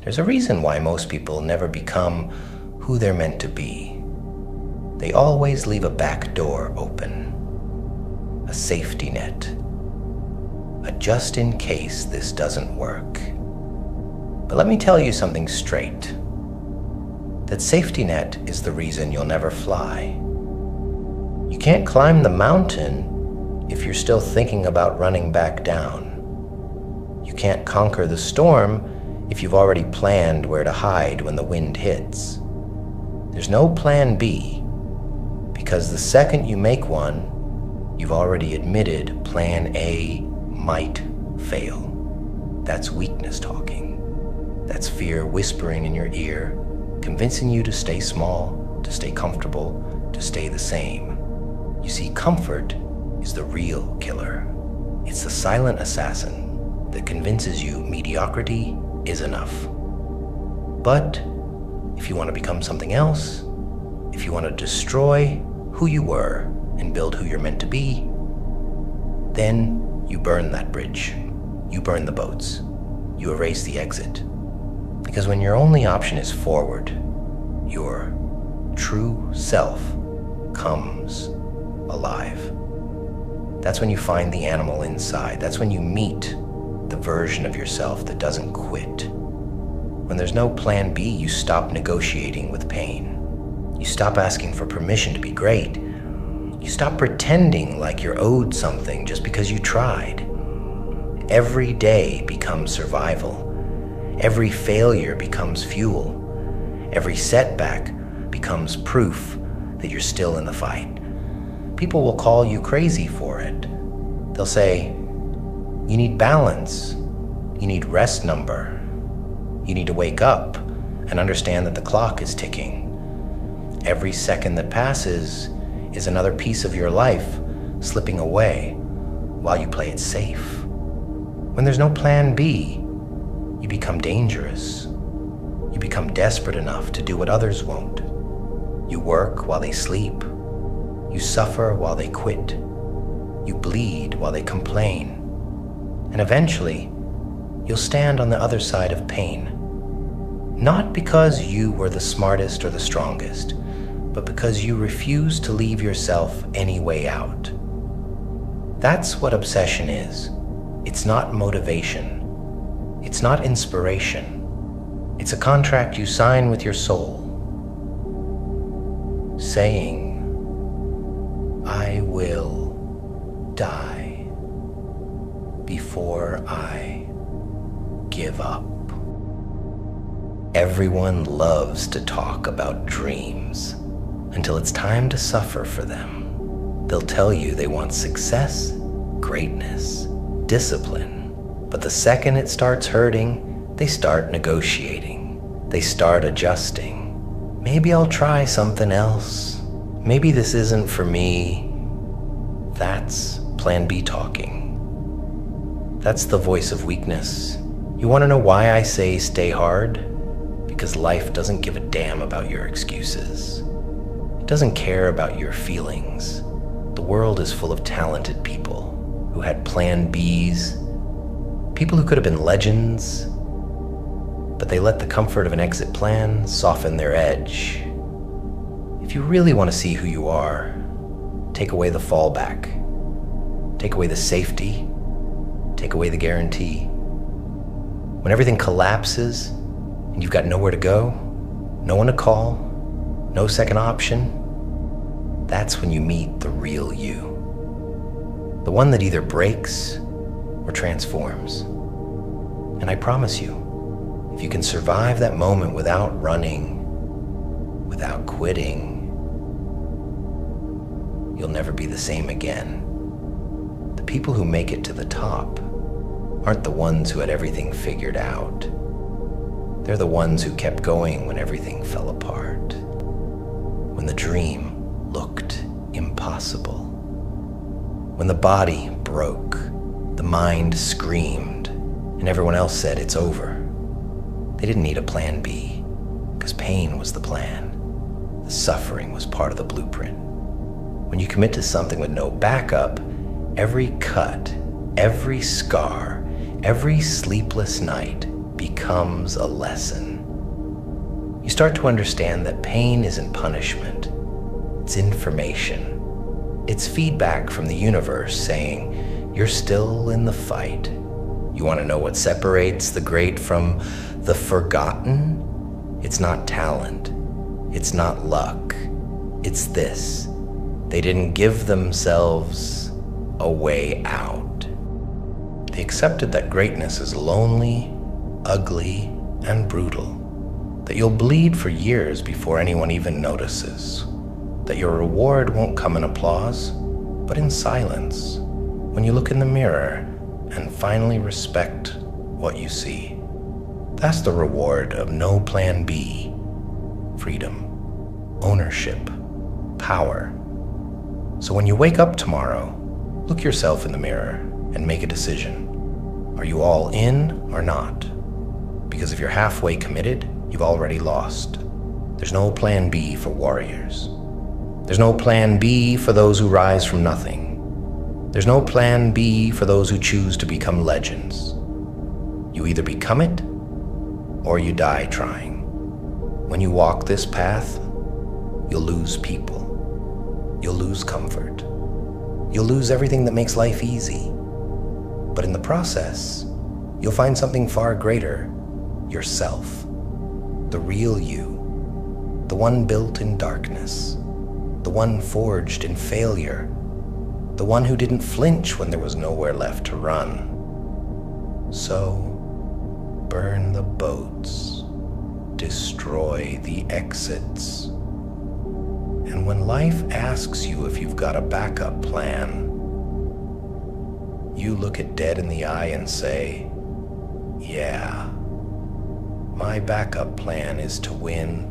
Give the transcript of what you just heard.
There's a reason why most people never become who they're meant to be. They always leave a back door open, a safety net, a just in case this doesn't work. But let me tell you something straight. That safety net is the reason you'll never fly. You can't climb the mountain if you're still thinking about running back down. You can't conquer the storm if you've already planned where to hide when the wind hits. There's no plan B, because the second you make one, you've already admitted plan A might fail. That's weakness talking. That's fear whispering in your ear, convincing you to stay small, to stay comfortable, to stay the same. You see, comfort is the real killer. It's the silent assassin that convinces you mediocrity is enough. But if you want to become something else, if you want to destroy who you were and build who you're meant to be, then you burn that bridge. You burn the boats. You erase the exit. Because when your only option is forward, your true self comes alive. That's when you find the animal inside. That's when you meet the version of yourself that doesn't quit. When there's no plan B, you stop negotiating with pain. You stop asking for permission to be great. You stop pretending like you're owed something just because you tried. Every day becomes survival. Every failure becomes fuel. Every setback becomes proof that you're still in the fight. People will call you crazy for it. They'll say, you need balance. You need rest number. You need to wake up and understand that the clock is ticking. Every second that passes is another piece of your life slipping away while you play it safe. When there's no plan B, you become dangerous. You become desperate enough to do what others won't. You work while they sleep. You suffer while they quit. You bleed while they complain. And eventually, you'll stand on the other side of pain. Not because you were the smartest or the strongest, but because you refuse to leave yourself any way out. That's what obsession is. It's not motivation. It's not inspiration. It's a contract you sign with your soul, saying, I will die before I give up. Everyone loves to talk about dreams until it's time to suffer for them. They'll tell you they want success, greatness, discipline. But the second it starts hurting, they start negotiating. They start adjusting. Maybe I'll try something else. Maybe this isn't for me. That's plan B talking. That's the voice of weakness. You want to know why I say stay hard? Because life doesn't give a damn about your excuses. It doesn't care about your feelings. The world is full of talented people who had plan Bs, people who could have been legends, but they let the comfort of an exit plan soften their edge. If you really want to see who you are, take away the fallback. Take away the safety. Take away the guarantee. When everything collapses and you've got nowhere to go, no one to call, no second option, that's when you meet the real you. The one that either breaks or transforms. And I promise you, if you can survive that moment without running, without quitting, you'll never be the same again. The people who make it to the top aren't the ones who had everything figured out. They're the ones who kept going when everything fell apart, when the dream looked impossible, when the body broke, the mind screamed, and everyone else said it's over. They didn't need a plan B, because pain was the plan. The suffering was part of the blueprint. When you commit to something with no backup, every cut, every scar, every sleepless night becomes a lesson. You start to understand that pain isn't punishment, it's information. It's feedback from the universe saying, you're still in the fight. You want to know what separates the great from the forgotten? It's not talent. It's not luck. It's this. They didn't give themselves a way out. They accepted that greatness is lonely, ugly, and brutal. That you'll bleed for years before anyone even notices. That your reward won't come in applause, but in silence, when you look in the mirror and finally respect what you see. That's the reward of no plan B. Freedom, ownership, power. So when you wake up tomorrow, look yourself in the mirror and make a decision. Are you all in or not? Because if you're halfway committed, you've already lost. There's no plan B for warriors. There's no plan B for those who rise from nothing. There's no plan B for those who choose to become legends. You either become it, or you die trying. When you walk this path, you'll lose people. You'll lose comfort. You'll lose everything that makes life easy. But in the process, you'll find something far greater, yourself. The real you. The one built in darkness. The one forged in failure. The one who didn't flinch when there was nowhere left to run. So, burn the boats. Destroy the exits. And when life asks you if you've got a backup plan, you look it dead in the eye and say, yeah, my backup plan is to win